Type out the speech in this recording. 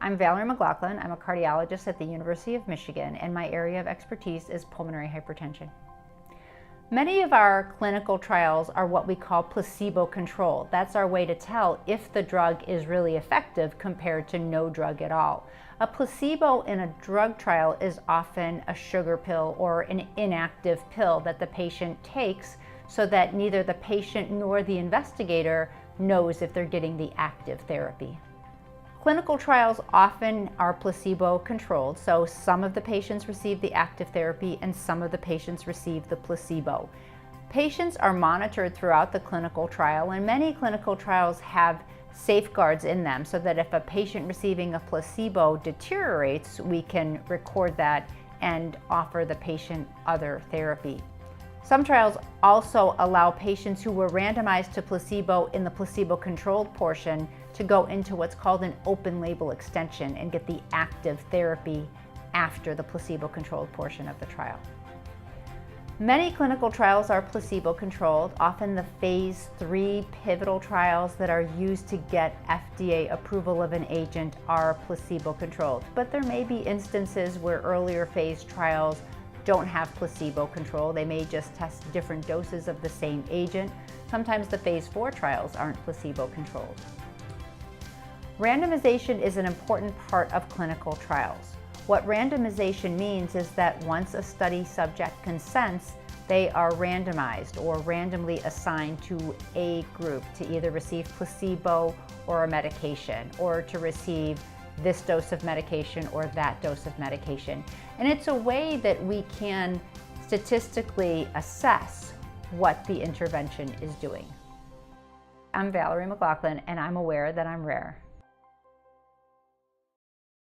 I'm Vallerie McLaughlin. I'm a cardiologist at the University of Michigan, and my area of expertise is pulmonary hypertension. Many of our clinical trials are what we call placebo-controlled. That's our way to tell if the drug is really effective compared to no drug at all. A placebo in a drug trial is often a sugar pill or an inactive pill that the patient takes so that neither the patient nor the investigator knows if they're getting the active therapy. Clinical trials often are placebo-controlled, so some of the patients receive the active therapy and some of the patients receive the placebo. Patients are monitored throughout the clinical trial, and many clinical trials have safeguards in them so that if a patient receiving a placebo deteriorates, we can record that and offer the patient other therapy. Some trials also allow patients who were randomized to placebo in the placebo-controlled portion to go into what's called an open label extension and get the active therapy after the placebo-controlled portion of the trial. Many clinical trials are placebo-controlled. Often the phase 3 pivotal trials that are used to get FDA approval of an agent are placebo-controlled. But there may be instances where earlier phase trials don't have placebo control. They may just test different doses of the same agent. Sometimes the phase 4 trials aren't placebo-controlled. Randomization is an important part of clinical trials. What randomization means is that once a study subject consents, they are randomized or randomly assigned to a group to either receive placebo or a medication, or to receive this dose of medication or that dose of medication. And it's a way that we can statistically assess what the intervention is doing. I'm Vallerie McLaughlin, and I'm aware that I'm rare.